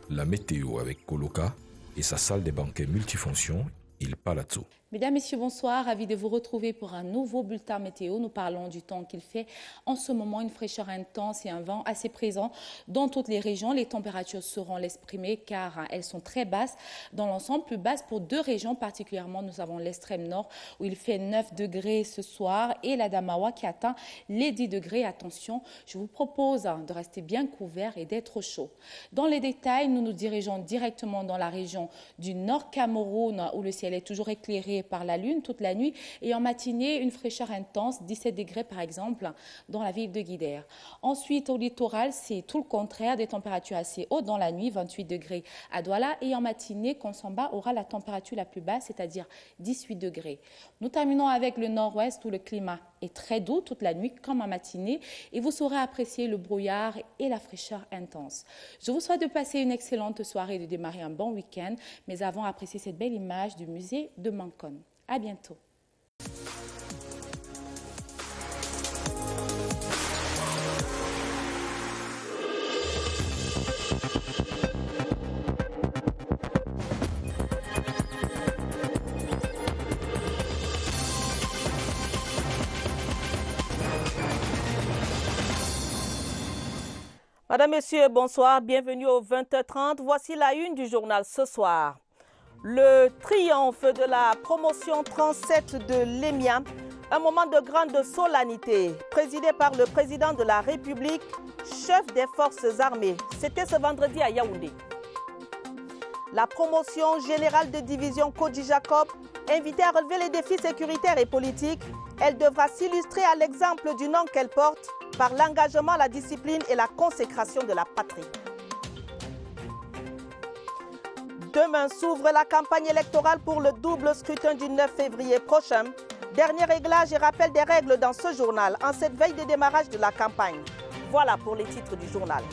La météo avec Coloca et sa salle des banquets multifonctions, Il Palazzo. Mesdames, Messieurs, bonsoir. Ravi de vous retrouver pour un nouveau bulletin météo. Nous parlons du temps qu'il fait en ce moment, une fraîcheur intense et un vent assez présent dans toutes les régions. Les températures seront l'exprimer car elles sont très basses dans l'ensemble, plus basses pour deux régions particulièrement. Nous avons l'extrême nord où il fait 9 degrés ce soir et la Damawa qui atteint les 10 degrés. Attention, je vous propose de rester bien couvert et d'être chaud. Dans les détails, nous nous dirigeons directement dans la région du Nord Cameroun où le ciel est toujours éclairé par la lune toute la nuit et en matinée une fraîcheur intense, 17 degrés par exemple dans la ville de Guidère. Ensuite au littoral c'est tout le contraire, des températures assez hautes dans la nuit, 28 degrés à Douala et en matinée Konsamba aura la température la plus basse, c'est-à-dire 18 degrés. Nous terminons avec le nord-ouest où le climat est très doux toute la nuit comme en matinée et vous saurez apprécier le brouillard et la fraîcheur intense. Je vous souhaite de passer une excellente soirée et de démarrer un bon week-end, mais avant apprécier cette belle image du musée de Mancon. À bientôt. Madame, Messieurs, bonsoir. Bienvenue au 20h30. Voici la une du journal ce soir. Le triomphe de la promotion 37 de l'EMIA, un moment de grande solennité, présidé par le président de la République, chef des forces armées. C'était ce vendredi à Yaoundé. La promotion générale de division Koji Jacob, invitée à relever les défis sécuritaires et politiques, elle devra s'illustrer à l'exemple du nom qu'elle porte par l'engagement, la discipline et la consécration de la patrie. Demain s'ouvre la campagne électorale pour le double scrutin du 9 février prochain. Dernier réglage et rappel des règles dans ce journal en cette veille de démarrage de la campagne. Voilà pour les titres du journal.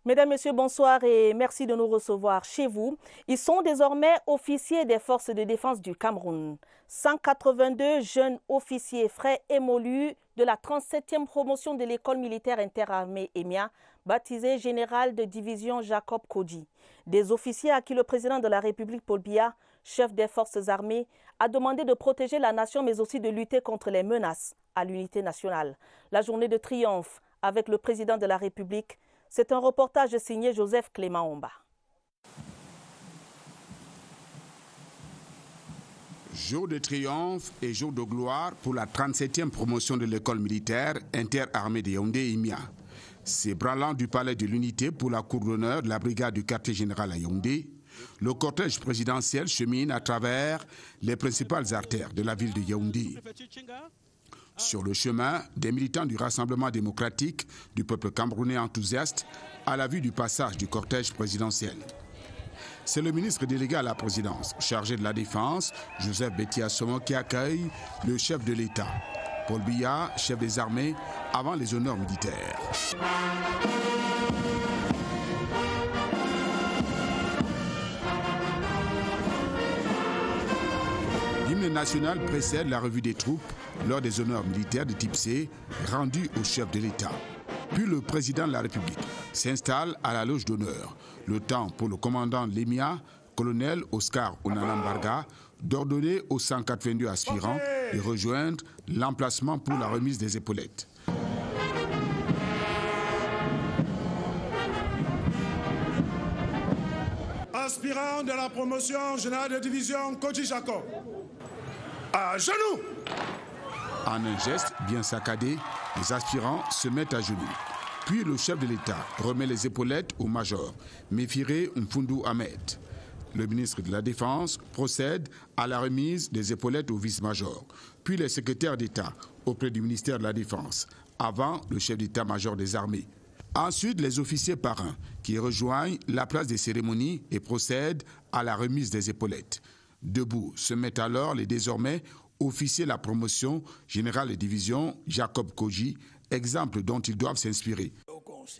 Mesdames, Messieurs, bonsoir et merci de nous recevoir chez vous. Ils sont désormais officiers des forces de défense du Cameroun. 182 jeunes officiers frais émolus de la 37e promotion de l'école militaire interarmée EMIA, baptisée général de division Jacob Koji. Des officiers à qui le président de la République, Paul Biya, chef des forces armées, a demandé de protéger la nation mais aussi de lutter contre les menaces à l'unité nationale. La journée de triomphe avec le président de la République, c'est un reportage signé Joseph Clément Omba. Jour de triomphe et jour de gloire pour la 37e promotion de l'école militaire interarmée de Yaoundé EMIA. C'est branlant du palais de l'unité pour la cour d'honneur de la brigade du quartier général à Yaoundé. Le cortège présidentiel chemine à travers les principales artères de la ville de Yaoundé. Sur le chemin, des militants du Rassemblement démocratique du peuple camerounais enthousiaste à la vue du passage du cortège présidentiel. C'est le ministre délégué à la présidence, chargé de la défense, Joseph Betty Assomo, qui accueille le chef de l'État, Paul Biya, chef des armées, avant les honneurs militaires. L'hymne national précède la revue des troupes lors des honneurs militaires de type C rendus au chef de l'État. Puis le président de la République s'installe à la loge d'honneur. Le temps pour le commandant de l'EMIA, colonel Oscar Onanambarga, d'ordonner aux 182 aspirants de rejoindre l'emplacement pour la remise des épaulettes. Aspirants de la promotion générale de division Koji Jacob. À genoux! En un geste bien saccadé, les aspirants se mettent à genoux. Puis le chef de l'État remet les épaulettes au major, Méfiré Mfundu Ahmed. Le ministre de la Défense procède à la remise des épaulettes au vice-major. Puis les secrétaires d'État auprès du ministère de la Défense, avant le chef d'état-major des armées. Ensuite, les officiers parrains qui rejoignent la place des cérémonies et procèdent à la remise des épaulettes. Debout se mettent alors les désormais officiers de la promotion générale de division Jacob Koji, exemple dont ils doivent s'inspirer.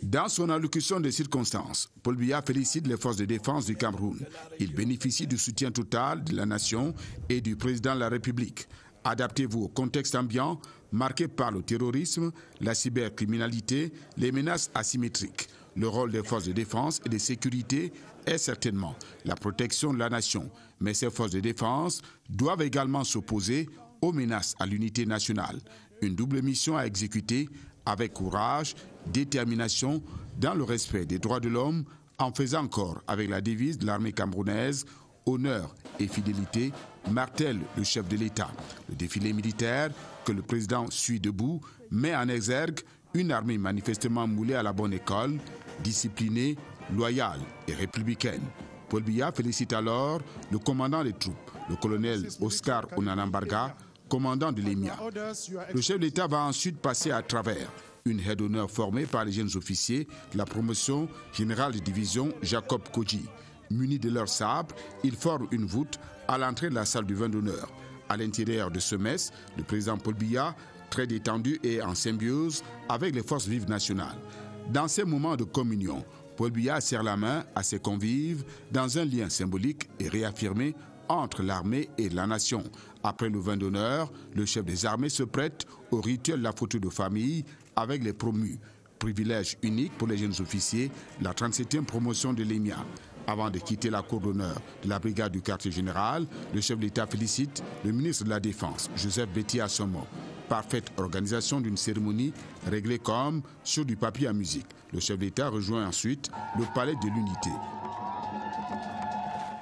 Dans son allocution de circonstances, Paul Biya félicite les forces de défense du Cameroun. Il bénéficie du soutien total de la nation et du président de la République. Adaptez-vous au contexte ambiant marqué par le terrorisme, la cybercriminalité, les menaces asymétriques. Le rôle des forces de défense et de sécurité est certainement la protection de la nation. Mais ces forces de défense doivent également s'opposer aux menaces à l'unité nationale. Une double mission à exécuter avec courage, détermination, dans le respect des droits de l'homme, en faisant corps avec la devise de l'armée camerounaise, honneur et fidélité, martèle le chef de l'État. Le défilé militaire que le président suit debout met en exergue une armée manifestement moulée à la bonne école, disciplinée, loyale et républicaine. Paul Biya félicite alors le commandant des troupes, le colonel Oscar Onanambarga, commandant de l'EMIA. Le chef de l'État va ensuite passer à travers une aide d'honneur formée par les jeunes officiers de la promotion générale de division Jacob Kodji. Munis de leurs sabres, ils forment une voûte à l'entrée de la salle du vin d'honneur. À l'intérieur de ce mess, le président Paul Biya, très détendu et en symbiose avec les forces vives nationales. Dans ces moments de communion, Paul Biya serre la main à ses convives dans un lien symbolique et réaffirmé entre l'armée et la nation. Après le vin d'honneur, le chef des armées se prête au rituel de la photo de famille avec les promus. Privilège unique pour les jeunes officiers, la 37e promotion de l'EMIA. Avant de quitter la cour d'honneur de la brigade du quartier général, le chef de l'État félicite le ministre de la Défense, Joseph Betty Assomo. Parfaite organisation d'une cérémonie réglée comme sur du papier à musique. Le chef d'État rejoint ensuite le palais de l'Unité.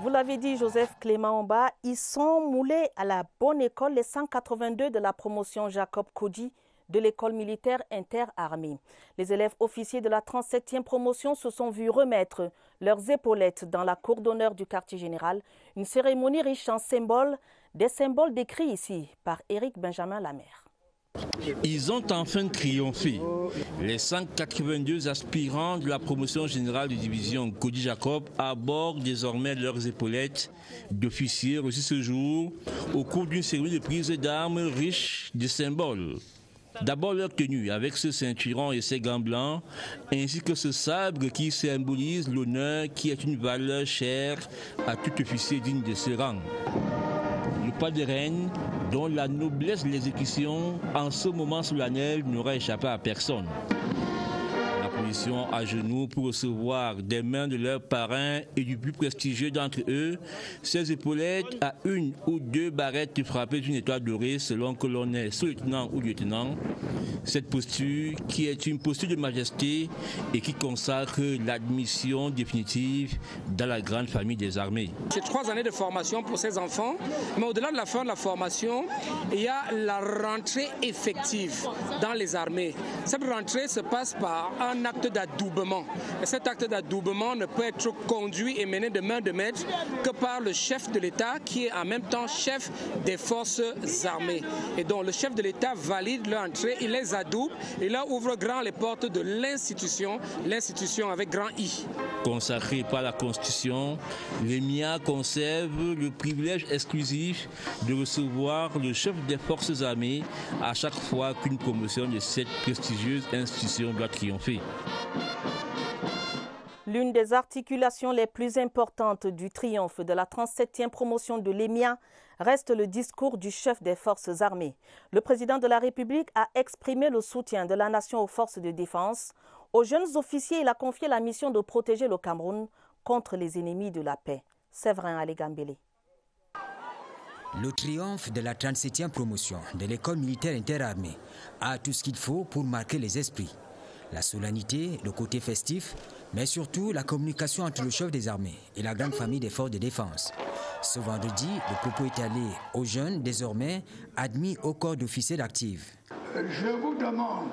Vous l'avez dit, Joseph Clément Omba, ils sont moulés à la bonne école, les 182 de la promotion Jacob Kodji de l'école militaire interarmée. Les élèves officiers de la 37e promotion se sont vus remettre leurs épaulettes dans la cour d'honneur du quartier général. Une cérémonie riche en symboles, des symboles décrits ici par Éric Benjamin Lamère. Ils ont enfin triomphé. Les 182 aspirants de la promotion générale de division Kodji Jacob abordent désormais leurs épaulettes d'officiers reçus ce jour au cours d'une série de prises d'armes riches de symboles. D'abord leur tenue avec ce ceinturon et ses gants blancs, ainsi que ce sabre qui symbolise l'honneur qui est une valeur chère à tout officier digne de ce rang. Le pas de reine, dont la noblesse de l'exécution, en ce moment solennel, n'aura échappé à personne. La position à genoux pour recevoir des mains de leurs parrains et du plus prestigieux d'entre eux, ces épaulettes à une ou deux barrettes frappées d'une étoile dorée selon que l'on est sous-lieutenant ou lieutenant. Cette posture qui est une posture de majesté et qui consacre l'admission définitive dans la grande famille des armées. C'est 3 années de formation pour ces enfants, mais au-delà de la fin de la formation, il y a la rentrée effective dans les armées. Cette rentrée se passe par un acte d'adoubement. Et cet acte d'adoubement ne peut être conduit et mené de main de maître que par le chef de l'État qui est en même temps chef des forces armées. Et donc le chef de l'État valide leur entrée, il les adoube et là ouvre grand les portes de l'institution avec grand I. Consacré par la Constitution, l'EMIA conserve le privilège exclusif de recevoir le chef des forces armées à chaque fois qu'une promotion de cette prestigieuse institution doit triompher. L'une des articulations les plus importantes du triomphe de la 37e promotion de l'EMIA reste le discours du chef des forces armées. Le président de la République a exprimé le soutien de la nation aux forces de défense. Aux jeunes officiers, il a confié la mission de protéger le Cameroun contre les ennemis de la paix. Séverin Alégambélé. Le triomphe de la 37e promotion de l'école militaire interarmée a tout ce qu'il faut pour marquer les esprits. La solennité, le côté festif, mais surtout la communication entre le chef des armées et la grande famille des forces de défense. Ce vendredi, le propos est allé aux jeunes désormais admis au corps d'officiers d'actifs. Je vous demande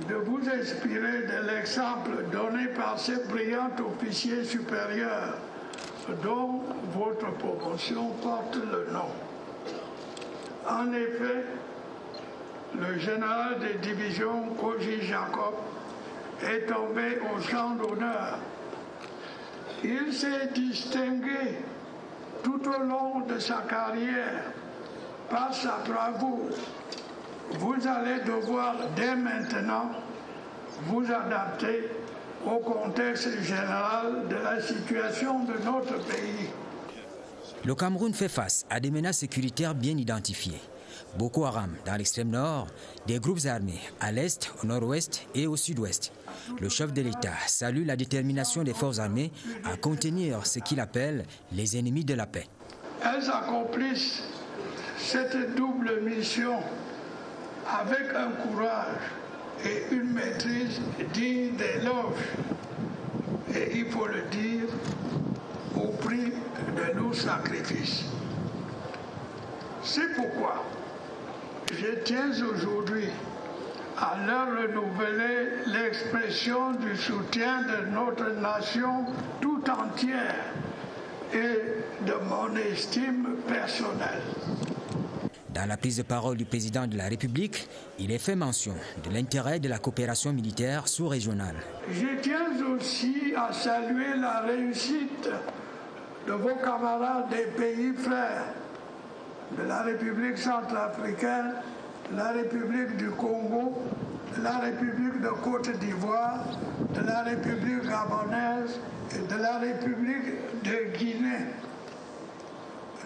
de vous inspirer de l'exemple donné par ces brillants officiers supérieurs dont votre promotion porte le nom. En effet, le général de division Kodji Jacob est tombé au champ d'honneur. Il s'est distingué tout au long de sa carrière par sa bravoure. Vous allez devoir dès maintenant vous adapter au contexte général de la situation de notre pays. Le Cameroun fait face à des menaces sécuritaires bien identifiées. Boko Haram dans l'extrême nord, des groupes armés à l'est, au nord-ouest et au sud-ouest. Le chef de l'État salue la détermination des forces armées à contenir ce qu'il appelle les ennemis de la paix. Elles accomplissent cette double mission avec un courage et une maîtrise digne d'éloge. Et il faut le dire, au prix de nos sacrifices. C'est pourquoi je tiens aujourd'hui à leur renouveler l'expression du soutien de notre nation tout entière et de mon estime personnelle. Dans la prise de parole du président de la République, il est fait mention de l'intérêt de la coopération militaire sous-régionale. Je tiens aussi à saluer la réussite de vos camarades des pays frères, de la République centrafricaine, de la République du Congo, de la République de Côte d'Ivoire, de la République gabonaise et de la République de Guinée.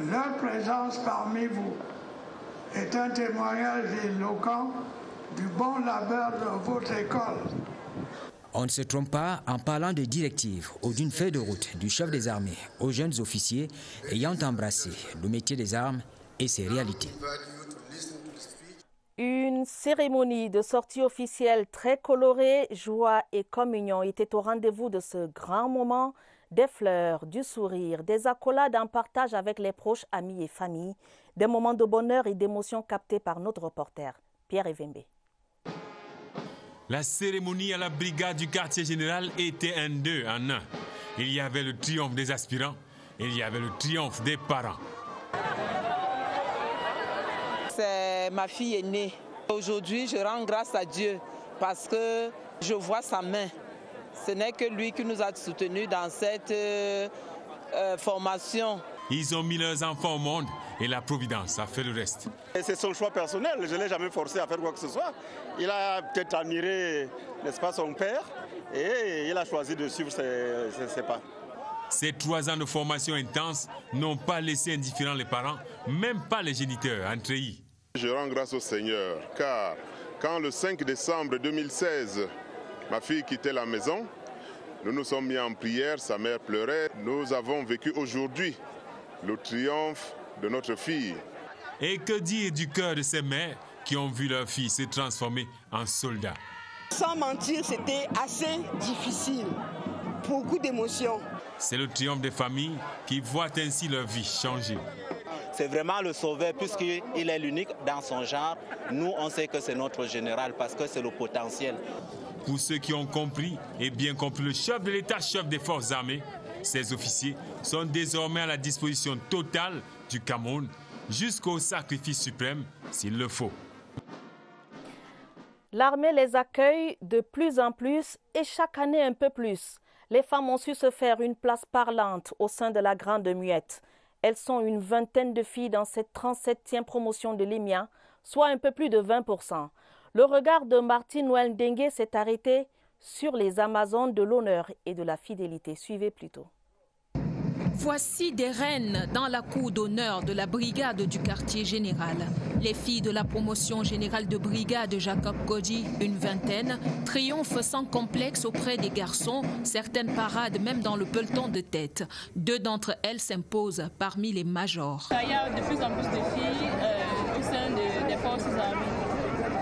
Leur présence parmi vous est un témoignage éloquent du bon labeur de votre école. On ne se trompe pas en parlant de directives ou d'une feuille de route du chef des armées aux jeunes officiers ayant embrassé le métier des armes et ses réalités. Une cérémonie de sortie officielle très colorée, joie et communion était au rendez-vous de ce grand moment. Des fleurs, du sourire, des accolades en partage avec les proches, amis et familles, des moments de bonheur et d'émotion captés par notre reporter, Pierre Evembe. La cérémonie à la brigade du quartier général était un deux en un. Il y avait le triomphe des aspirants et il y avait le triomphe des parents. C'est ma fille aînée. Aujourd'hui, je rends grâce à Dieu parce que je vois sa main. Ce n'est que lui qui nous a soutenus dans cette formation. Ils ont mis leurs enfants au monde et la Providence a fait le reste. C'est son choix personnel, je ne l'ai jamais forcé à faire quoi que ce soit. Il a peut-être admiré, n'est-ce pas, son père et il a choisi de suivre ses pas. Ces 3 ans de formation intense n'ont pas laissé indifférents les parents, même pas les géniteurs en treillis. Je rends grâce au Seigneur, car quand le 5 décembre 2016, ma fille quittait la maison, nous nous sommes mis en prière, sa mère pleurait. Nous avons vécu aujourd'hui le triomphe de notre fille. Et que dire du cœur de ces mères qui ont vu leur fille se transformer en soldat? Sans mentir, c'était assez difficile, beaucoup d'émotions. C'est le triomphe des familles qui voient ainsi leur vie changer. C'est vraiment le sauveur puisqu'il est l'unique dans son genre. Nous, on sait que c'est notre général parce que c'est le potentiel. Pour ceux qui ont compris et bien compris le chef de l'État, chef des forces armées, ces officiers sont désormais à la disposition totale du Cameroun jusqu'au sacrifice suprême s'il le faut. L'armée les accueille de plus en plus et chaque année un peu plus. Les femmes ont su se faire une place parlante au sein de la Grande Muette. Elles sont une vingtaine de filles dans cette 37e promotion de l'EMIA, soit un peu plus de 20%. Le regard de Martine Noël-Dengue s'est arrêté sur les Amazones de l'honneur et de la fidélité. Suivez plutôt. Voici des reines dans la cour d'honneur de la brigade du quartier général. Les filles de la promotion générale de brigade Jacob Godji, une vingtaine, triomphent sans complexe auprès des garçons, certaines parades même dans le peloton de tête. 2 d'entre elles s'imposent parmi les majors. Il y a de plus en plus de filles au sein des forces armées.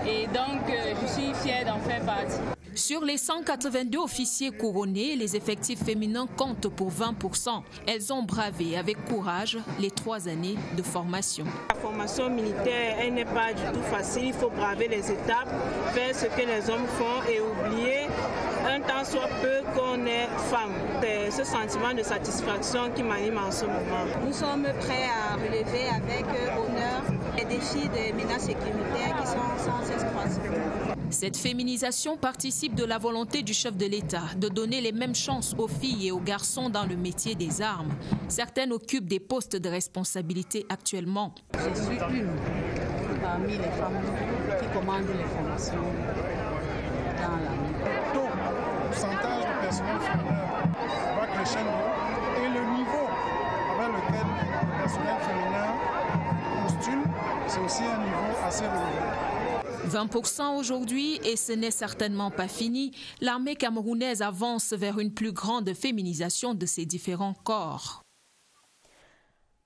Et donc, je suis fière d'en faire partie. Sur les 182 officiers couronnés, les effectifs féminins comptent pour 20%. Elles ont bravé avec courage les 3 années de formation. La formation militaire, elle n'est pas du tout facile. Il faut braver les étapes, faire ce que les hommes font et oublier un temps soit peu qu'on est femme. C'est ce sentiment de satisfaction qui m'anime en ce moment. Nous sommes prêts à relever avec honneur les défis des menaces sécuritaires qui sont sans cesse croissantes. Cette féminisation participe de la volonté du chef de l'État de donner les mêmes chances aux filles et aux garçons dans le métier des armes. Certaines occupent des postes de responsabilité actuellement. Je suis une parmi les femmes qui commandent les formations dans l'armée. Le pourcentage de personnel féminin va crescendo et le niveau avec lequel le personnel féminin fortune, c'est aussi un niveau assez relevé. 20% aujourd'hui, et ce n'est certainement pas fini, l'armée camerounaise avance vers une plus grande féminisation de ses différents corps.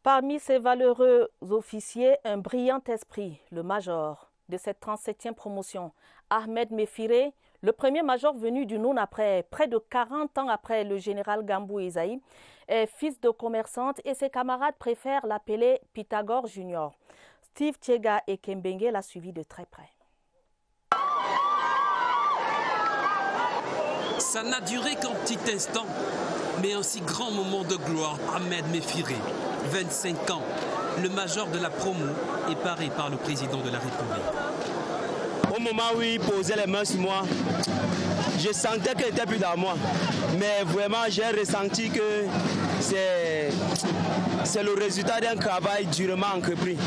Parmi ces valeureux officiers, un brillant esprit, le major de cette 37e promotion, Ahmed Méfiré, le premier major venu du Noun après près de 40 ans après le général Gambou Esaïe, est fils de commerçante et ses camarades préfèrent l'appeler Pythagore Junior. Steve Tchega et Kembengue l'a suivi de très près. Ça n'a duré qu'un petit instant, mais un si grand moment de gloire. Ahmed Méfiré, 25 ans, le major de la promo est paré par le président de la République. Au moment où il posait les mains sur moi, je sentais qu'elle n'était plus dans moi. Mais vraiment, j'ai ressenti que c'est le résultat d'un travail durement entrepris.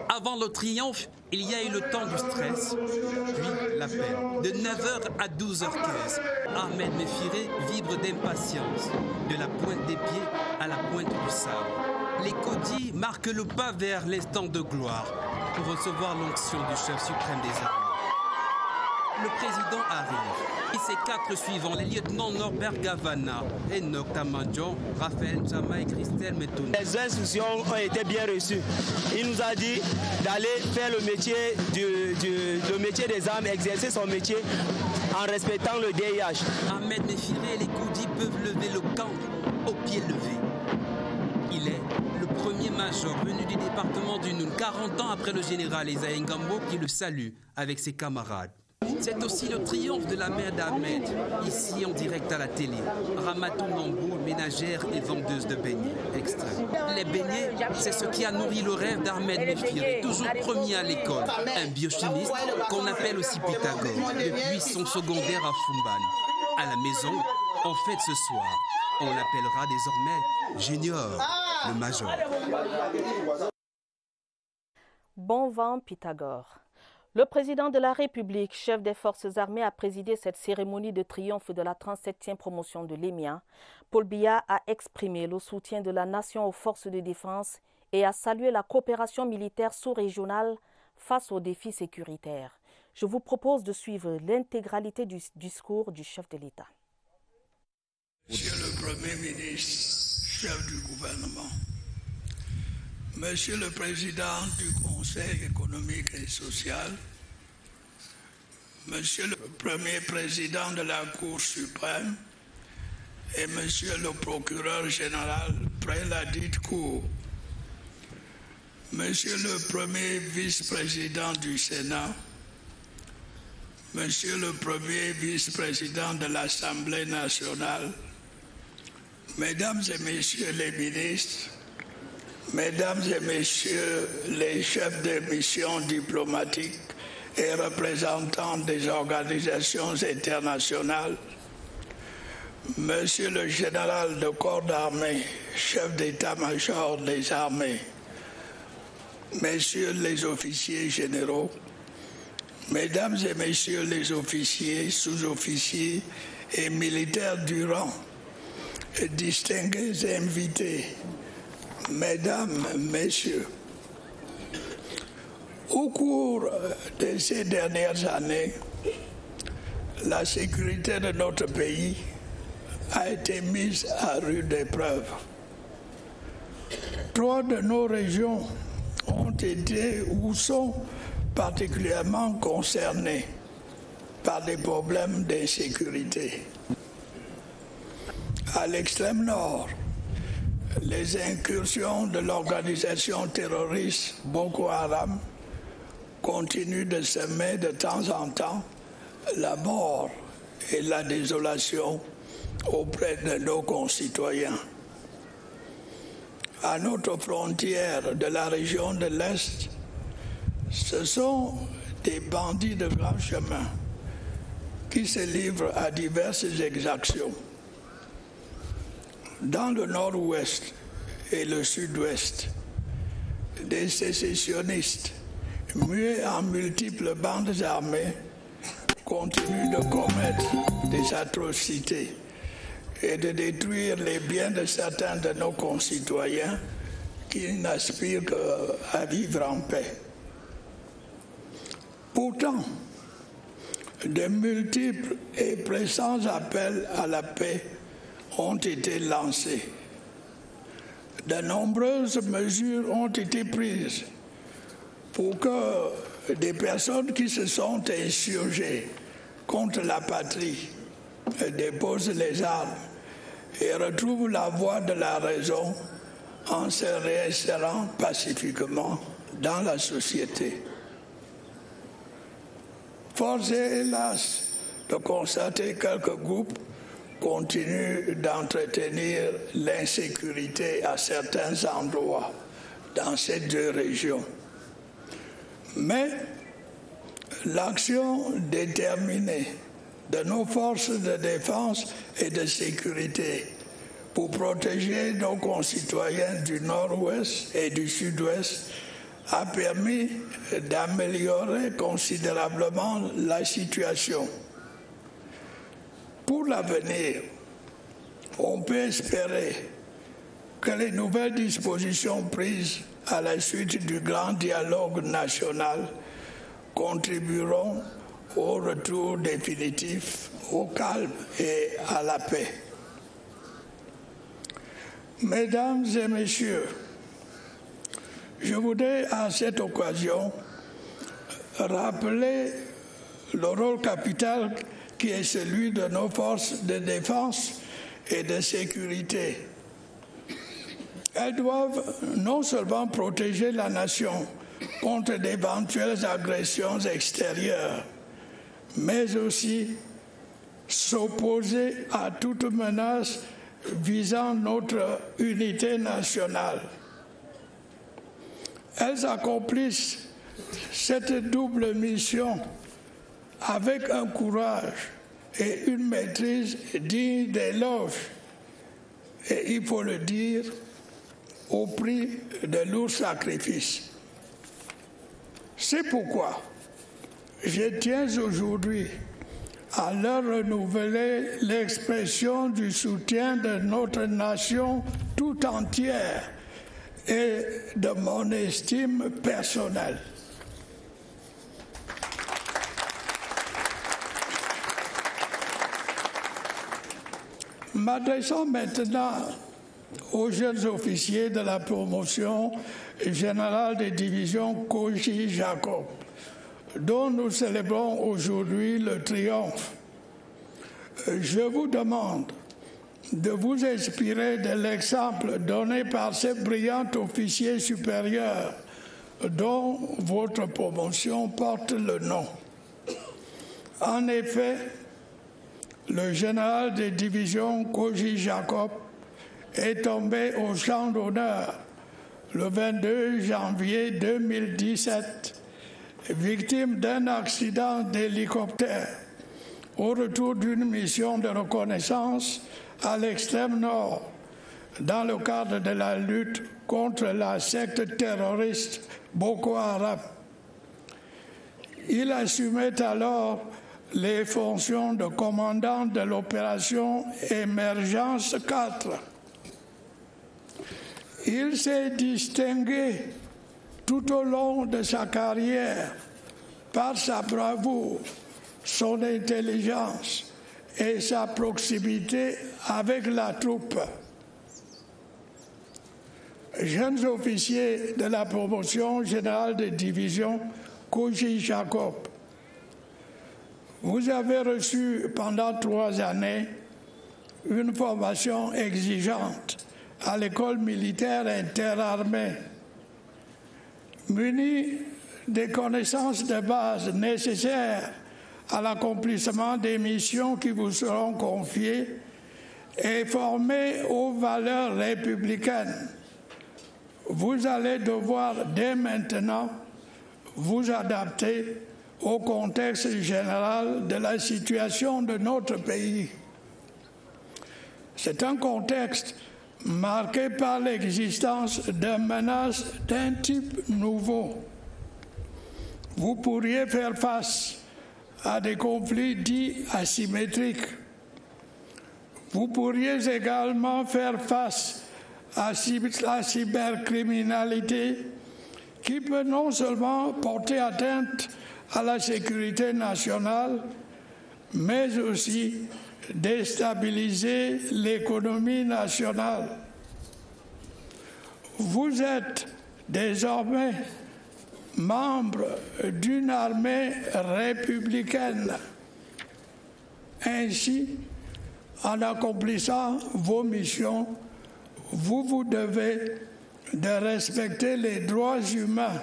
Avant le triomphe, il y a eu le temps du stress, puis l'appel. De 9h à 12h15, Ahmed Méfiré vibre d'impatience, de la pointe des pieds à la pointe du sabre. Les codis marquent le pas vers l'instant de gloire pour recevoir l'onction du chef suprême des armées. Le président arrive et ses 4 suivants, les lieutenants Norbert Gavana, Enoch Tamadjon, Raphaël Chama et Christelle Metouni. Les instructions ont été bien reçues. Il nous a dit d'aller faire le métier des armes, exercer son métier en respectant le DIH. Ahmed Méfiré et les codis peuvent lever le camp au pied levé. Il est le premier major venu du département du Noun, 40 ans après le général Esaïe Ngambo qui le salue avec ses camarades. C'est aussi le triomphe de la mère d'Ahmed, ici en direct à la télé. Ramatou Nambo, ménagère et vendeuse de beignets. Extrait. Les beignets, c'est ce qui a nourri le rêve d'Ahmed Méfiré, toujours premier à l'école. Un biochimiste qu'on appelle aussi Pythagore, depuis son secondaire à Fumban. À la maison, en fête ce soir, on l'appellera désormais Junior, le major. Bon vent, Pythagore. Le président de la République, chef des forces armées, a présidé cette cérémonie de triomphe de la 37e promotion de l'EMIA. Paul Biya a exprimé le soutien de la nation aux forces de défense et a salué la coopération militaire sous-régionale face aux défis sécuritaires. Je vous propose de suivre l'intégralité du discours du chef de l'État. Monsieur le Premier ministre, chef du gouvernement, Monsieur le Président du Conseil économique et social, Monsieur le Premier Président de la Cour suprême et Monsieur le Procureur général près la dite Cour, Monsieur le Premier Vice-président du Sénat, Monsieur le Premier Vice-président de l'Assemblée nationale, Mesdames et Messieurs les ministres, Mesdames et Messieurs les chefs de mission diplomatiques et représentants des organisations internationales, Monsieur le général de corps d'armée, chef d'état-major des armées, Messieurs les officiers généraux, Mesdames et Messieurs les officiers, sous-officiers et militaires du rang, distingués invités, Mesdames, Messieurs, au cours de ces dernières années, la sécurité de notre pays a été mise à rude épreuve. 3 de nos régions ont été ou sont particulièrement concernées par des problèmes d'insécurité. À l'extrême nord, les incursions de l'organisation terroriste Boko Haram continuent de semer de temps en temps la mort et la désolation auprès de nos concitoyens. À notre frontière de la région de l'Est, ce sont des bandits de grand chemin qui se livrent à diverses exactions. Dans le nord-ouest et le sud-ouest, des sécessionnistes, muets en multiples bandes armées, continuent de commettre des atrocités et de détruire les biens de certains de nos concitoyens qui n'aspirent qu'à vivre en paix. Pourtant, de multiples et pressants appels à la paix ont été lancés. De nombreuses mesures ont été prises pour que des personnes qui se sont insurgées contre la patrie déposent les armes et retrouvent la voie de la raison en se réinsérant pacifiquement dans la société. Force est hélas de constater que quelques groupes continuent d'entretenir l'insécurité à certains endroits dans ces deux régions. Mais l'action déterminée de nos forces de défense et de sécurité pour protéger nos concitoyens du nord-ouest et du sud-ouest a permis d'améliorer considérablement la situation. Pour l'avenir, on peut espérer que les nouvelles dispositions prises à la suite du grand dialogue national contribueront au retour définitif au calme et à la paix. Mesdames et messieurs, je voudrais à cette occasion rappeler le rôle capital qui est celui de nos forces de défense et de sécurité. Elles doivent non seulement protéger la nation contre d'éventuelles agressions extérieures, mais aussi s'opposer à toute menace visant notre unité nationale. Elles accomplissent cette double mission avec un courage et une maîtrise dignes d'éloge, et il faut le dire, au prix de lourds sacrifices. C'est pourquoi je tiens aujourd'hui à leur renouveler l'expression du soutien de notre nation tout entière et de mon estime personnelle. M'adressant maintenant aux jeunes officiers de la promotion générale des divisions Koji Jacob, dont nous célébrons aujourd'hui le triomphe, je vous demande de vous inspirer de l'exemple donné par ces brillants officiers supérieurs dont votre promotion porte le nom. En effet, le général des divisions Koji Jacob est tombé au champ d'honneur le 22 janvier 2017, victime d'un accident d'hélicoptère au retour d'une mission de reconnaissance à l'extrême nord dans le cadre de la lutte contre la secte terroriste Boko Haram. Il assumait alors les fonctions de commandant de l'opération Émergence 4. Il s'est distingué tout au long de sa carrière par sa bravoure, son intelligence et sa proximité avec la troupe. Jeunes officiers de la promotion générale de division Koji Jacob, vous avez reçu pendant 3 années une formation exigeante à l'école militaire interarmée. Munis des connaissances de base nécessaires à l'accomplissement des missions qui vous seront confiées et formés aux valeurs républicaines, vous allez devoir dès maintenant vous adapter au contexte général de la situation de notre pays. C'est un contexte marqué par l'existence de menaces d'un type nouveau. Vous pourriez faire face à des conflits dits asymétriques. Vous pourriez également faire face à la cybercriminalité qui peut non seulement porter atteinte à la sécurité nationale, mais aussi déstabiliser l'économie nationale. Vous êtes désormais membre d'une armée républicaine. Ainsi, en accomplissant vos missions, vous vous devez de respecter les droits humains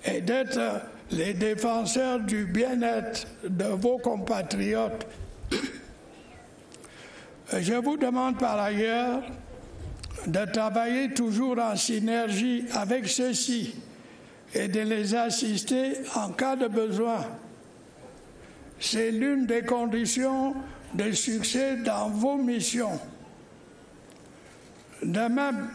et d'être les défenseurs du bien-être de vos compatriotes. Je vous demande par ailleurs de travailler toujours en synergie avec ceux-ci et de les assister en cas de besoin. C'est l'une des conditions de succès dans vos missions. De même,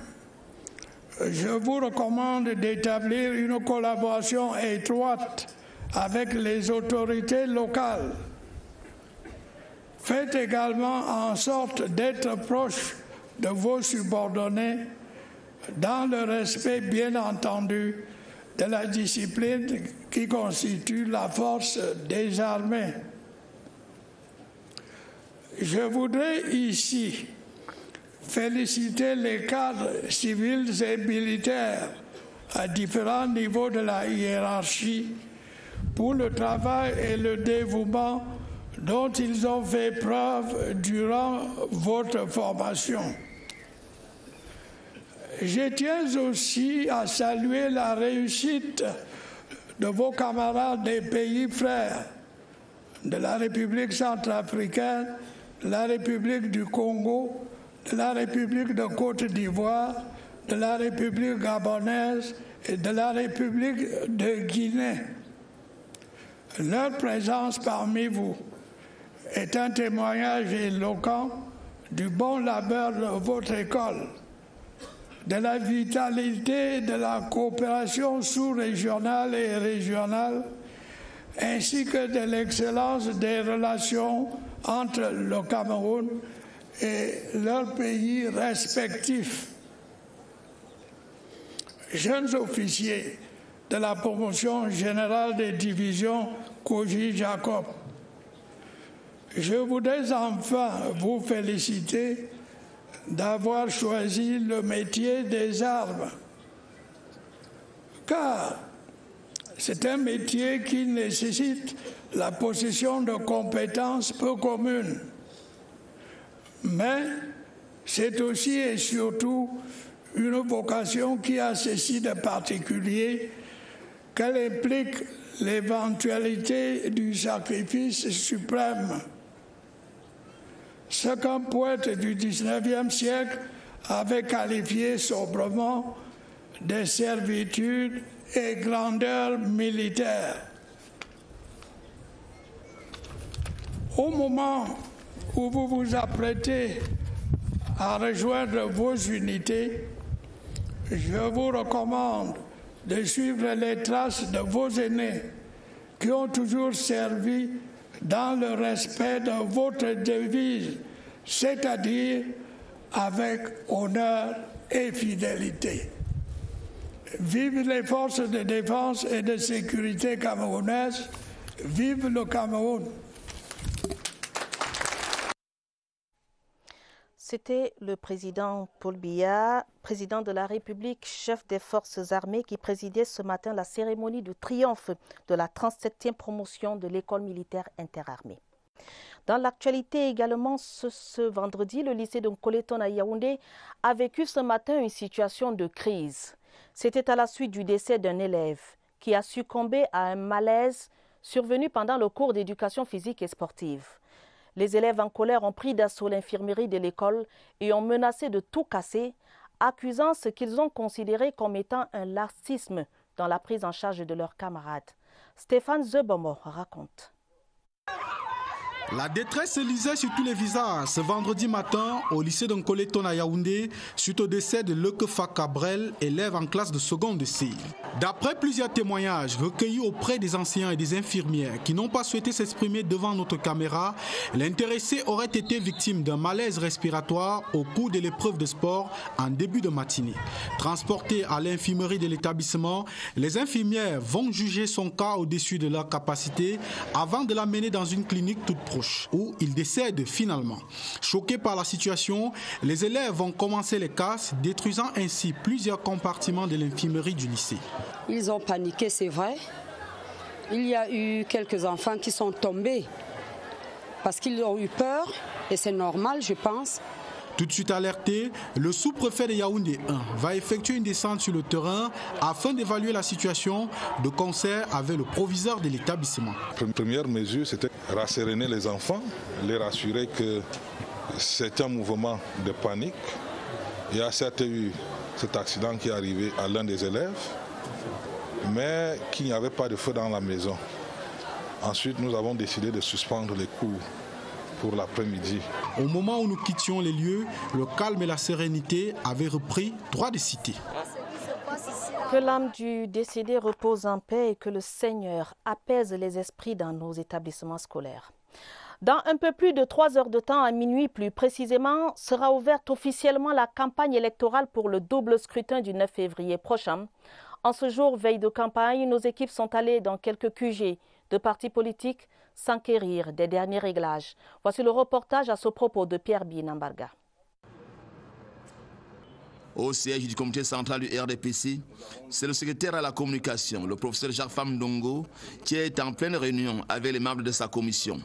je vous recommande d'établir une collaboration étroite avec les autorités locales. Faites également en sorte d'être proche de vos subordonnés dans le respect, bien entendu, de la discipline qui constitue la force des armées. Je voudrais ici féliciter les cadres civils et militaires à différents niveaux de la hiérarchie pour le travail et le dévouement dont ils ont fait preuve durant votre formation. Je tiens aussi à saluer la réussite de vos camarades des pays frères, de la République centrafricaine, de la République du Congo, de la République de Côte d'Ivoire, de la République gabonaise et de la République de Guinée. Leur présence parmi vous est un témoignage éloquent du bon labeur de votre école, de la vitalité de la coopération sous-régionale et régionale, ainsi que de l'excellence des relations entre le Cameroun et leurs pays respectifs. Jeunes officiers de la promotion générale des divisions Koji Jacob, je voudrais enfin vous féliciter d'avoir choisi le métier des armes, car c'est un métier qui nécessite la possession de compétences peu communes. Mais c'est aussi et surtout une vocation qui a ceci de particulier qu'elle implique l'éventualité du sacrifice suprême. Ce qu'un poète du XIXe siècle avait qualifié sobrement de servitude et grandeur militaire. Au moment où vous vous apprêtez à rejoindre vos unités, je vous recommande de suivre les traces de vos aînés qui ont toujours servi dans le respect de votre devise, c'est-à-dire avec honneur et fidélité. Vive les forces de défense et de sécurité camerounaises, vive le Cameroun. C'était le président Paul Biya, président de la République, chef des forces armées, qui présidait ce matin la cérémonie de triomphe de la 37e promotion de l'école militaire interarmée. Dans l'actualité également, ce vendredi, le lycée de Nkoleton à Yaoundé a vécu ce matin une situation de crise. C'était à la suite du décès d'un élève qui a succombé à un malaise survenu pendant le cours d'éducation physique et sportive. Les élèves en colère ont pris d'assaut l'infirmerie de l'école et ont menacé de tout casser, accusant ce qu'ils ont considéré comme étant un laxisme dans la prise en charge de leurs camarades. Stéphane Zebomo raconte. La détresse se lisait sur tous les visages ce vendredi matin au lycée d'Nkoleton à Yaoundé suite au décès de Lekefa Cabrel, élève en classe de seconde C. D'après plusieurs témoignages recueillis auprès des enseignants et des infirmières qui n'ont pas souhaité s'exprimer devant notre caméra, l'intéressé aurait été victime d'un malaise respiratoire au cours de l'épreuve de sport en début de matinée. Transporté à l'infirmerie de l'établissement, les infirmières vont juger son cas au-dessus de leur capacité avant de l'amener dans une clinique toute proche, où il décède finalement. Choqués par la situation, les élèves vont commencer les casses, détruisant ainsi plusieurs compartiments de l'infirmerie du lycée. Ils ont paniqué, c'est vrai. Il y a eu quelques enfants qui sont tombés parce qu'ils ont eu peur, et c'est normal, je pense. Tout de suite alerté, le sous-préfet de Yaoundé 1 va effectuer une descente sur le terrain afin d'évaluer la situation de concert avec le proviseur de l'établissement. La première mesure, c'était rasséréner les enfants, les rassurer que c'est un mouvement de panique. Il y a certes eu cet accident qui est arrivé à l'un des élèves, mais qu'il n'y avait pas de feu dans la maison. Ensuite, nous avons décidé de suspendre les cours pour l'après-midi. Au moment où nous quittions les lieux, le calme et la sérénité avaient repris droit de cité. Que l'âme du décédé repose en paix et que le Seigneur apaise les esprits dans nos établissements scolaires. Dans un peu plus de 3 heures de temps, à minuit plus précisément, sera ouverte officiellement la campagne électorale pour le double scrutin du 9 février prochain. En ce jour, veille de campagne, nos équipes sont allées dans quelques QG de partis politiques s'enquérir des derniers réglages. Voici le reportage à ce propos de Pierre Binambarga. Au siège du comité central du RDPC, c'est le secrétaire à la communication, le professeur Jacques Famdongo, qui est en pleine réunion avec les membres de sa commission.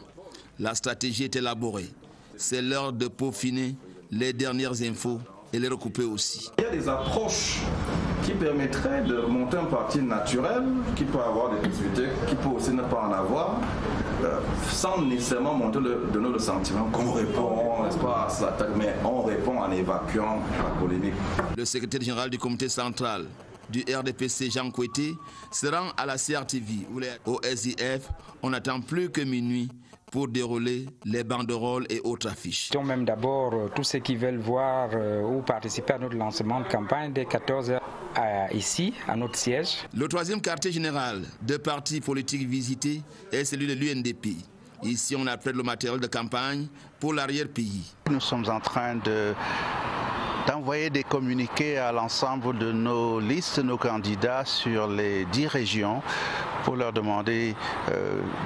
La stratégie est élaborée. C'est l'heure de peaufiner les dernières infos et les recouper aussi. Il y a des approches qui permettraient de monter un parti naturel, qui peut avoir des difficultés, qui peut aussi ne pas en avoir, sans nécessairement donner le sentiment qu'on répond, n'est-ce pas, à cette attaque, mais on répond en évacuant la polémique. Le secrétaire général du comité central du RDPC, Jean Kouété, se rend à la CRTV ou au SIF. On n'attend plus que minuit pour dérouler les banderoles et autres affiches. Même d'abord tous ceux qui veulent voir ou participer à notre lancement de campagne dès 14h ici, à notre siège. Le troisième quartier général de partis politiques visités est celui de l'UNDP. Ici, on apprête le matériel de campagne pour l'arrière-pays. Nous sommes en train d'envoyer des communiqués à l'ensemble de nos listes, nos candidats sur les 10 régions pour leur demander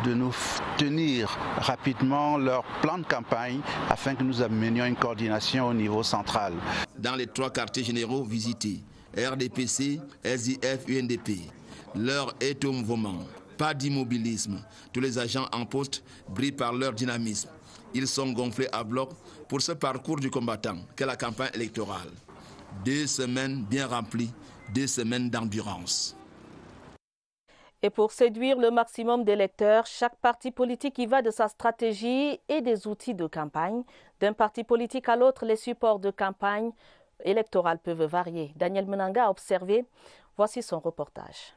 de nous tenir rapidement leur plan de campagne afin que nous amenions une coordination au niveau central. Dans les 3 quartiers généraux visités, RDPC, SIF, UNDP, l'heure est au mouvement. Pas d'immobilisme. Tous les agents en poste brillent par leur dynamisme. Ils sont gonflés à bloc pour ce parcours du combattant qu'est la campagne électorale. 2 semaines bien remplies, 2 semaines d'endurance. Et pour séduire le maximum d'électeurs, chaque parti politique y va de sa stratégie et des outils de campagne. D'un parti politique à l'autre, les supports de campagne électorale peuvent varier. Daniel Menanga a observé. Voici son reportage.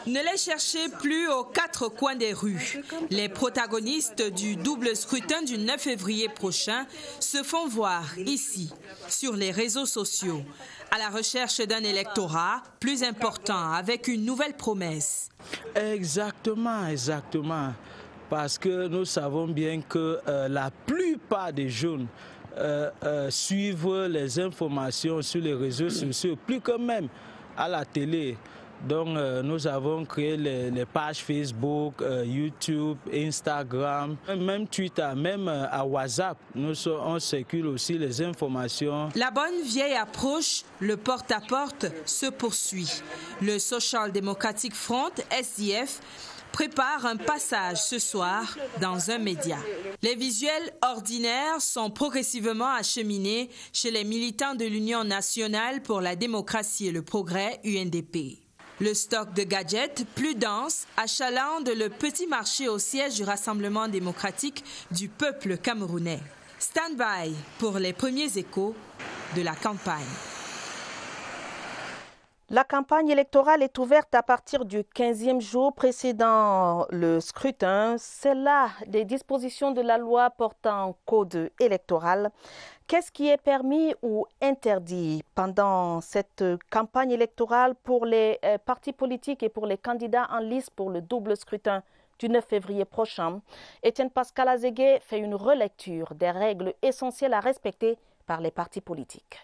Ne les cherchez plus aux 4 coins des rues. Les protagonistes du double scrutin du 9 février prochain se font voir ici, sur les réseaux sociaux, à la recherche d'un électorat plus important, avec une nouvelle promesse. Exactement. Parce que nous savons bien que la plupart des jeunes suivent les informations sur les réseaux sociaux, plus que même à la télé. Donc nous avons créé les pages Facebook, YouTube, Instagram, même Twitter, même à WhatsApp. On circule aussi les informations. La bonne vieille approche, le porte-à-porte, se poursuit. Le Social Democratic Front, SDF, prépare un passage ce soir dans un média. Les visuels ordinaires sont progressivement acheminés chez les militants de l'Union nationale pour la démocratie et le progrès, UNDP. Le stock de gadgets plus dense achalandre le petit marché au siège du Rassemblement démocratique du peuple camerounais. Stand-by pour les premiers échos de la campagne. La campagne électorale est ouverte à partir du 15e jour précédant le scrutin. C'est là des dispositions de la loi portant code électoral. Qu'est-ce qui est permis ou interdit pendant cette campagne électorale pour les partis politiques et pour les candidats en liste pour le double scrutin du 9 février prochain? Étienne Pascal Azégué fait une relecture des règles essentielles à respecter par les partis politiques.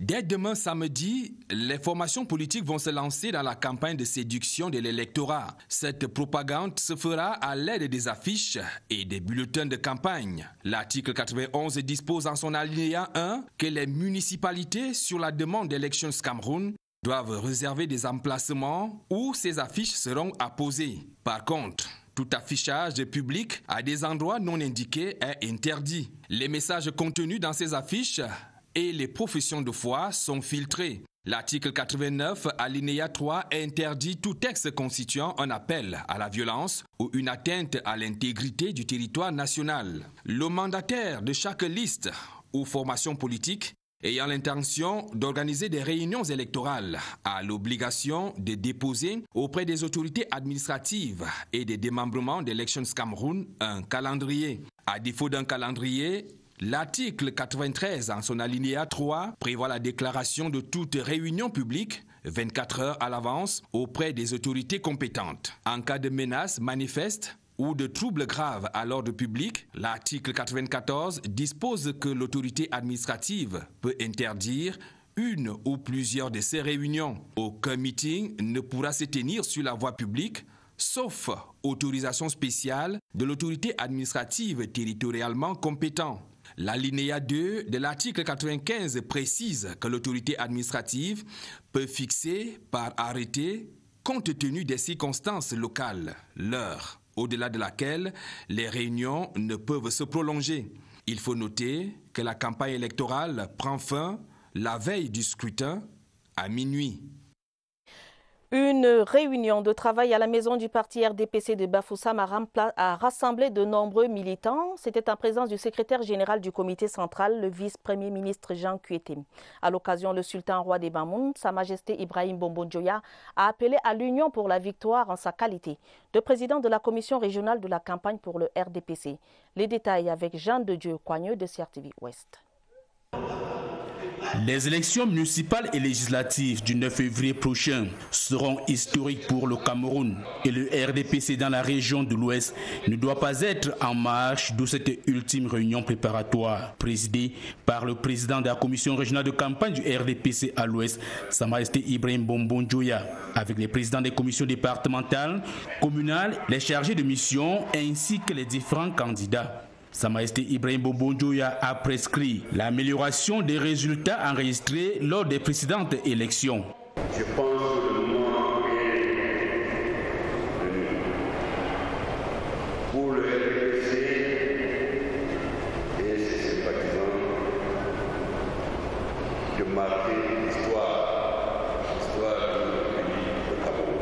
Dès demain samedi, les formations politiques vont se lancer dans la campagne de séduction de l'électorat. Cette propagande se fera à l'aide des affiches et des bulletins de campagne. L'article 91 dispose en son alinéa 1 que les municipalités, sur la demande d'Elections Cameroun, doivent réserver des emplacements où ces affiches seront apposées. Par contre, tout affichage public à des endroits non indiqués est interdit. Les messages contenus dans ces affiches et les professions de foi sont filtrés. L'article 89, alinéa 3, interdit tout texte constituant un appel à la violence ou une atteinte à l'intégrité du territoire national. Le mandataire de chaque liste ou formation politique ayant l'intention d'organiser des réunions électorales a l'obligation de déposer auprès des autorités administratives et des démembrements d'Elections Cameroun un calendrier. À défaut d'un calendrier, l'article 93 en son alinéa 3 prévoit la déclaration de toute réunion publique 24 heures à l'avance auprès des autorités compétentes. En cas de menace manifeste ou de troubles graves à l'ordre public, l'article 94 dispose que l'autorité administrative peut interdire une ou plusieurs de ces réunions. Aucun meeting ne pourra se tenir sur la voie publique, sauf autorisation spéciale de l'autorité administrative territorialement compétente. L'alinéa 2 de l'article 95 précise que l'autorité administrative peut fixer par arrêté, compte tenu des circonstances locales, l'heure au-delà de laquelle les réunions ne peuvent se prolonger. Il faut noter que la campagne électorale prend fin la veille du scrutin à minuit. Une réunion de travail à la maison du parti RDPC de Bafoussam a rassemblé de nombreux militants. C'était en présence du secrétaire général du comité central, le vice-premier ministre Jean Kuete. À l'occasion, le sultan roi des Bamoun, Sa Majesté Ibrahim Bombon-Dioya, a appelé à l'union pour la victoire en sa qualité de président de la commission régionale de la campagne pour le RDPC. Les détails avec Jean de Dieu Coigneux de CRTV Ouest. Les élections municipales et législatives du 9 février prochain seront historiques pour le Cameroun et le RDPC dans la région de l'Ouest ne doit pas être en marche de cette ultime réunion préparatoire présidée par le président de la commission régionale de campagne du RDPC à l'Ouest, Sa Majesté Ibrahim Bombon-Dioya, avec les présidents des commissions départementales, communales, les chargés de mission ainsi que les différents candidats. Sa Majesté Ibrahim Bombon-Dioya a prescrit l'amélioration des résultats enregistrés lors des précédentes élections. Je pense que le moment est venu pour le RDPC et ses sympathisants de marquer l'histoire du pays de Cameroun.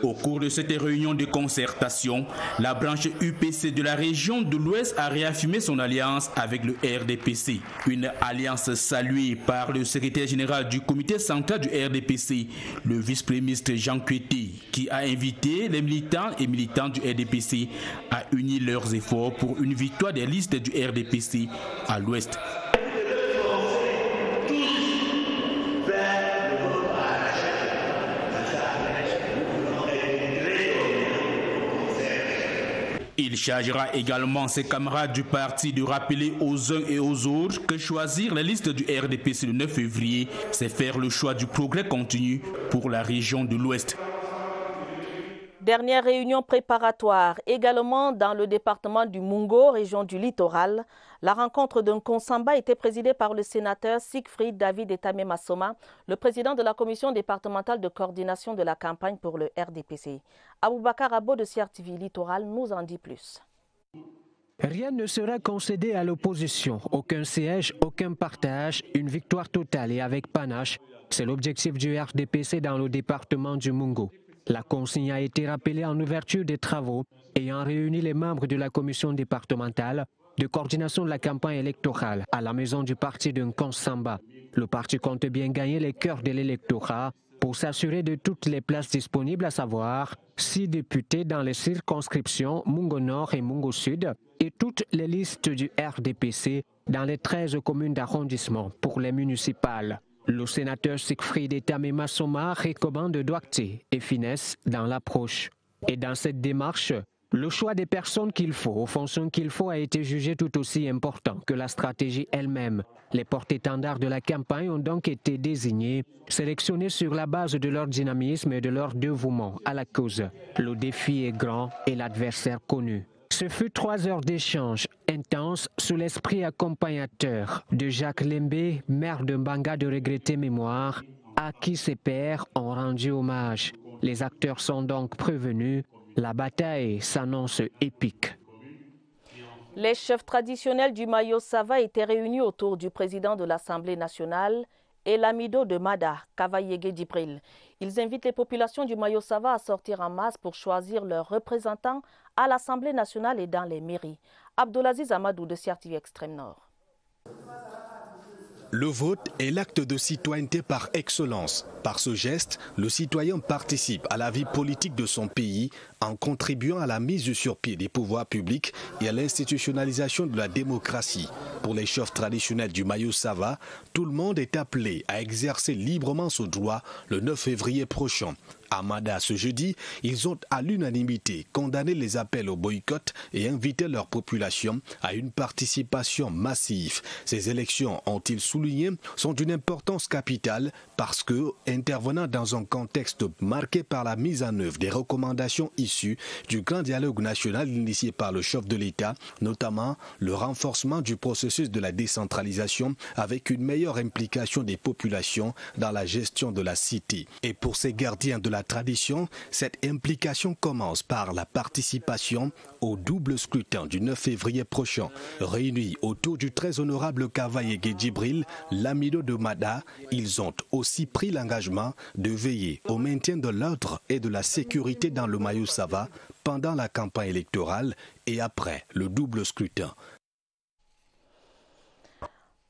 Au cours de cette réunion de concertation, la branche UPC de la région de l'Ouest a réaffirmé son alliance avec le RDPC. Une alliance saluée par le secrétaire général du comité central du RDPC, le vice-premier ministre Jean Kuete, qui a invité les militants et militantes du RDPC à unir leurs efforts pour une victoire des listes du RDPC à l'Ouest. Il chargera également ses camarades du parti de rappeler aux uns et aux autres que choisir la liste du RDPC le 9 février, c'est faire le choix du progrès continu pour la région de l'Ouest. Dernière réunion préparatoire également dans le département du Mungo, région du littoral. La rencontre d'un Konsamba était présidée par le sénateur Siegfried David Etame Massoma, le président de la commission départementale de coordination de la campagne pour le RDPC. Aboubakar Abo de CRTV Littoral nous en dit plus. Rien ne sera concédé à l'opposition, aucun siège, aucun partage, une victoire totale et avec panache. C'est l'objectif du RDPC dans le département du Mungo. La consigne a été rappelée en ouverture des travaux ayant réuni les membres de la commission départementale de coordination de la campagne électorale à la maison du parti de Nkonsamba. Le parti compte bien gagner les cœurs de l'électorat pour s'assurer de toutes les places disponibles, à savoir 6 députés dans les circonscriptions Mungo Nord et Mungo Sud et toutes les listes du RDPC dans les 13 communes d'arrondissement pour les municipales. Le sénateur Siegfried Tamema Soma recommande doigté et finesse dans l'approche. Et dans cette démarche, le choix des personnes qu'il faut, aux fonctions qu'il faut, a été jugé tout aussi important que la stratégie elle-même. Les porte-étendards de la campagne ont donc été désignés, sélectionnés sur la base de leur dynamisme et de leur dévouement à la cause. Le défi est grand et l'adversaire connu. Ce fut 3 heures d'échange intenses sous l'esprit accompagnateur de Jacques Lembe, maire de Mbanga de regrettée mémoire, à qui ses pairs ont rendu hommage. Les acteurs sont donc prévenus. La bataille s'annonce épique. Les chefs traditionnels du Mayo Sava étaient réunis autour du président de l'Assemblée nationale et l'amido de Mada, Kavayege Djibril. Ils invitent les populations du Mayo Sava à sortir en masse pour choisir leurs représentants à l'Assemblée nationale et dans les mairies. Abdulaziz Amadou de CRTV Extrême Nord. Le vote est l'acte de citoyenneté par excellence. Par ce geste, le citoyen participe à la vie politique de son pays en contribuant à la mise sur pied des pouvoirs publics et à l'institutionnalisation de la démocratie. Pour les chefs traditionnels du Mayo Sava, tout le monde est appelé à exercer librement ce droit le 9 février prochain. À Mada ce jeudi, ils ont à l'unanimité condamné les appels au boycott et invité leur population à une participation massive. Ces élections, ont-ils souligné, sont d'une importance capitale parce que, intervenant dans un contexte marqué par la mise en œuvre des recommandations issues du grand dialogue national initié par le chef de l'État, notamment le renforcement du processus de la décentralisation avec une meilleure implication des populations dans la gestion de la cité. Et pour ces gardiens de la tradition, cette implication commence par la participation au double scrutin du 9 février prochain. Réunis autour du très honorable Kavayege Djibril, l'amido de Mada, ils ont aussi pris l'engagement de veiller au maintien de l'ordre et de la sécurité dans le Mayo Sava pendant la campagne électorale et après le double scrutin.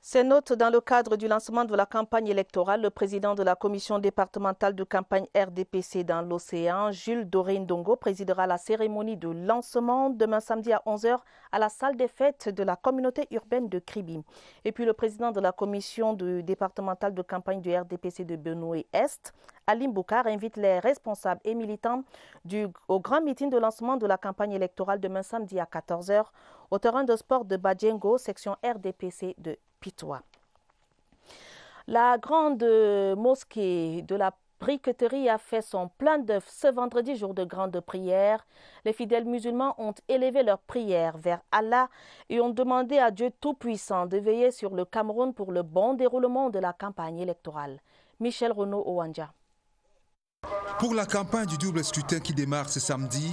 Ces notes dans le cadre du lancement de la campagne électorale, le président de la commission départementale de campagne RDPC dans l'océan, Jules Doré Ndongo, présidera la cérémonie de lancement demain samedi à 11h à la salle des fêtes de la communauté urbaine de Kribi. Et puis le président de la commission départementale de campagne du RDPC de Benoué-Est, Alim Boukar, invite les responsables et militants au grand meeting de lancement de la campagne électorale demain samedi à 14h au terrain de sport de Badjengo, section RDPC de Pitois. La grande mosquée de la briqueterie a fait son plein d'œuvre ce vendredi, jour de grande prière. Les fidèles musulmans ont élevé leurs prières vers Allah et ont demandé à Dieu Tout-Puissant de veiller sur le Cameroun pour le bon déroulement de la campagne électorale. Michel Renaud Owanja. Pour la campagne du double scrutin qui démarre ce samedi,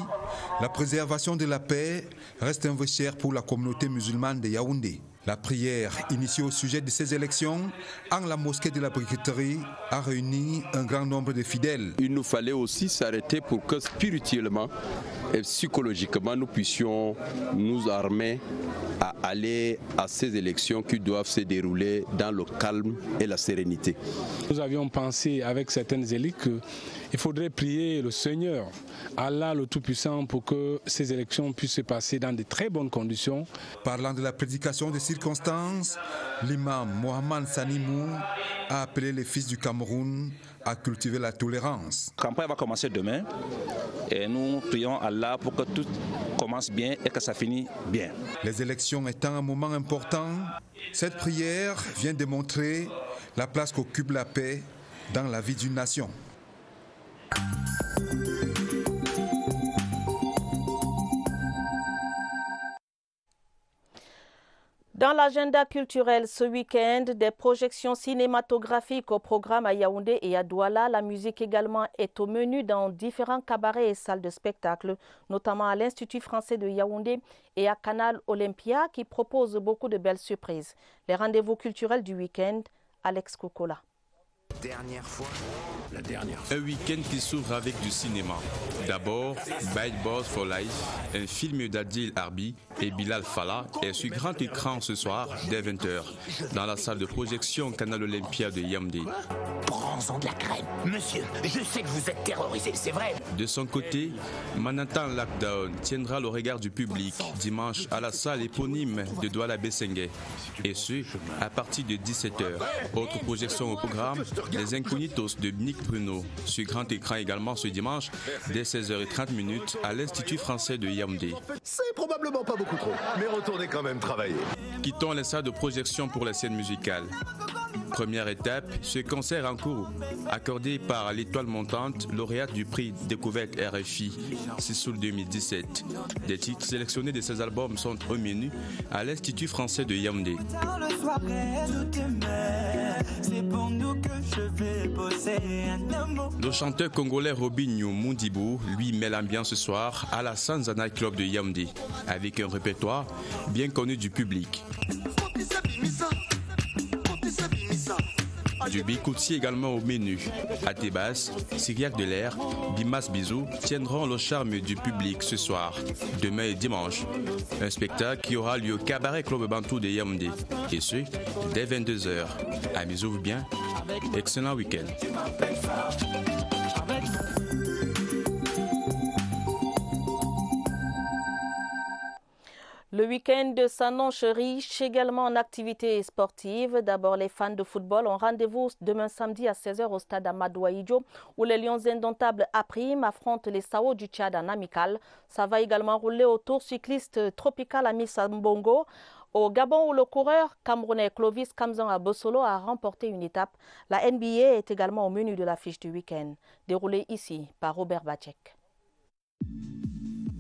la préservation de la paix reste un vœu cher pour la communauté musulmane de Yaoundé. La prière initiée au sujet de ces élections en la mosquée de la briqueterie a réuni un grand nombre de fidèles. Il nous fallait aussi s'arrêter pour que spirituellement et psychologiquement nous puissions nous armer à aller à ces élections qui doivent se dérouler dans le calme et la sérénité. Nous avions pensé avec certaines élites qu'il faudrait prier le Seigneur, Allah le Tout-Puissant, pour que ces élections puissent se passer dans de très bonnes conditions. Parlant de la prédication des circonstances, l'imam Mohamed Sanimou a appelé les fils du Cameroun à cultiver la tolérance. La campagne va commencer demain et nous prions Allah pour que tout commence bien et que ça finisse bien. Les élections étant un moment important, cette prière vient démontrer la place qu'occupe la paix dans la vie d'une nation. Dans l'agenda culturel ce week-end, des projections cinématographiques au programme à Yaoundé et à Douala. La musique également est au menu dans différents cabarets et salles de spectacle, notamment à l'Institut français de Yaoundé et à Canal Olympia qui propose beaucoup de belles surprises. Les rendez-vous culturels du week-end, Alex Kokola. Un week-end qui s'ouvre avec du cinéma. D'abord, Bad Boys for Life, un film d'Adil Arbi et Bilal Fallah est sur grand écran ce soir dès 20h dans la salle de projection Canal Olympia de Yaoundé. Prends-en de la crème. Monsieur, je sais que vous êtes terrorisé, c'est vrai. De son côté, Manhattan Lockdown tiendra le regard du public dimanche à la salle éponyme de Douala Bessengue. Et ce, à partir de 17h. Autre projection au programme, Les Incognitos de Nick Bruno, sur grand écran également ce dimanche, dès 16h30 à l'Institut français de Yaoundé. C'est probablement pas beaucoup trop, mais retournez quand même travailler. Quittons les salles de projection pour les scènes musicales. Première étape, ce concert en cours, accordé par l'Étoile Montante, lauréate du prix Découverte RFI, Sissoul 2017. Des titres sélectionnés de ces albums sont au menu à l'Institut français de Yaoundé. Le chanteur congolais Robinho Mundibou, lui, met l'ambiance ce soir à la Sanzana Club de Yaoundé, avec un répertoire bien connu du public. Du Bikouti également au menu. À Tébas, Syriac de l'air, Bimas Bizou tiendront le charme du public ce soir, demain et dimanche. Un spectacle qui aura lieu au Cabaret Club Bantou de Yaoundé. Et ce, dès 22h. Amusez-vous bien. Excellent week-end. Le week-end s'annonce riche également en activités sportives. D'abord, les fans de football ont rendez-vous demain samedi à 16h au stade Amadou Ahidjo où les Lions indomptables Aprim affrontent les Sao du Tchad en amical. Ça va également rouler au tour cycliste tropical à Missambongo. Au Gabon où le coureur camerounais Clovis Kamzan Abosolo a remporté une étape. La NBA est également au menu de l'affiche du week-end. Déroulée ici par Robert Bacek.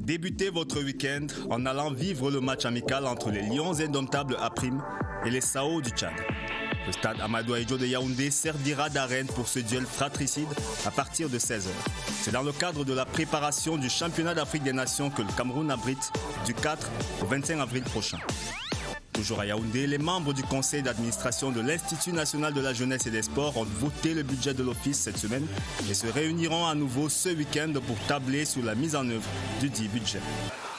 Débutez votre week-end en allant vivre le match amical entre les Lions indomptables Aprim et les Sao du Tchad. Le stade Amadou Ahidjo de Yaoundé servira d'arène pour ce duel fratricide à partir de 16h. C'est dans le cadre de la préparation du championnat d'Afrique des Nations que le Cameroun abrite du 4 au 25 avril prochain. Toujours à Yaoundé, les membres du conseil d'administration de l'Institut national de la jeunesse et des sports ont voté le budget de l'office cette semaine et se réuniront à nouveau ce week-end pour tabler sur la mise en œuvre du dit budget.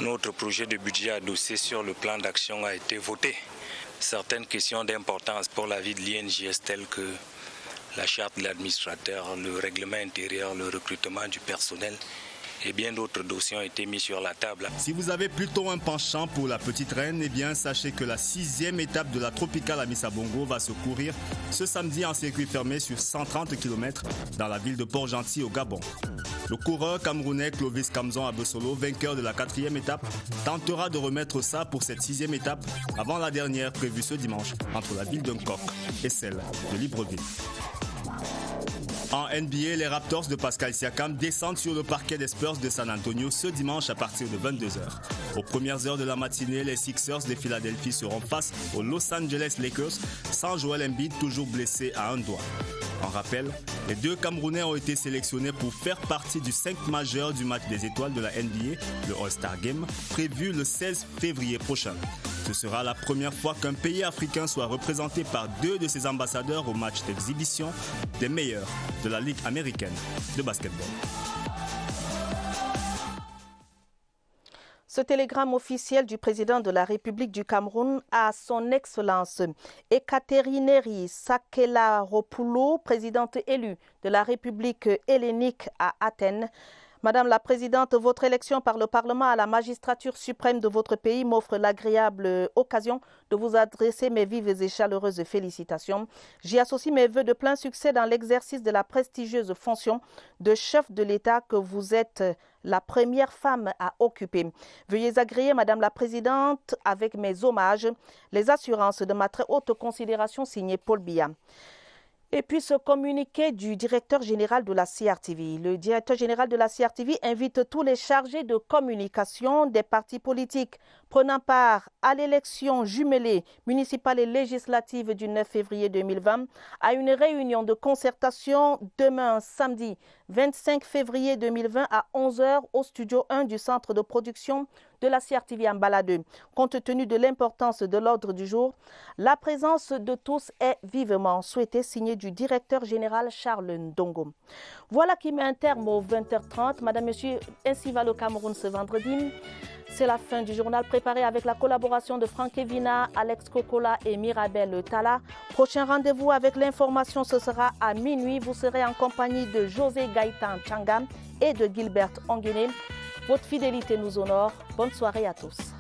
Notre projet de budget adossé sur le plan d'action a été voté. Certaines questions d'importance pour la vie de l'INJS telles que la charte de l'administrateur, le règlement intérieur, le recrutement du personnel et bien d'autres dossiers ont été mis sur la table. Si vous avez plutôt un penchant pour la petite reine, eh bien sachez que la 6e étape de la Tropicale à Missambongo va se courir ce samedi en circuit fermé sur 130 km dans la ville de Port-Gentil au Gabon. Le coureur camerounais Clovis Kamzan Abosolo, vainqueur de la 4e étape, tentera de remettre ça pour cette 6e étape avant la dernière prévue ce dimanche entre la ville d'un Coq et celle de Libreville. En NBA, les Raptors de Pascal Siakam descendent sur le parquet des Spurs de San Antonio ce dimanche à partir de 22h. Aux premières heures de la matinée, les Sixers de Philadelphie seront face aux Los Angeles Lakers sans Joel Embiid toujours blessé à un doigt. En rappel, les deux Camerounais ont été sélectionnés pour faire partie du 5 majeur du match des étoiles de la NBA, le All-Star Game, prévu le 16 février prochain. Ce sera la première fois qu'un pays africain soit représenté par deux de ses ambassadeurs au match d'exhibition des meilleurs de la Ligue américaine de basketball. Ce télégramme officiel du président de la République du Cameroun à son Excellence Ekaterini Sakelaropoulou, présidente élue de la République hellénique à Athènes. Madame la Présidente, votre élection par le Parlement à la magistrature suprême de votre pays m'offre l'agréable occasion de vous adresser mes vives et chaleureuses félicitations. J'y associe mes vœux de plein succès dans l'exercice de la prestigieuse fonction de chef de l'État que vous êtes la première femme à occuper. Veuillez agréer, Madame la Présidente, avec mes hommages, les assurances de ma très haute considération signée Paul Biya. Et puis ce communiqué du directeur général de la CRTV. Le directeur général de la CRTV invite tous les chargés de communication des partis politiques, prenant part à l'élection jumelée municipale et législative du 9 février 2020 à une réunion de concertation demain samedi 25 février 2020 à 11h au studio 1 du centre de production de la CRTV en Balade. Compte tenu de l'importance de l'ordre du jour, la présence de tous est vivement souhaitée, signée du directeur général Charles Ndongo. Voilà qui met un terme aux 20h30. Madame, Monsieur, ainsi va le Cameroun ce vendredi. C'est la fin du journal préparé avec la collaboration de Franck Evina, Alex Kokola et Mirabel Tala. Prochain rendez-vous avec l'information, ce sera à minuit. Vous serez en compagnie de José Gaïtan Changam et de Gilbert Onguene. Votre fidélité nous honore. Bonne soirée à tous.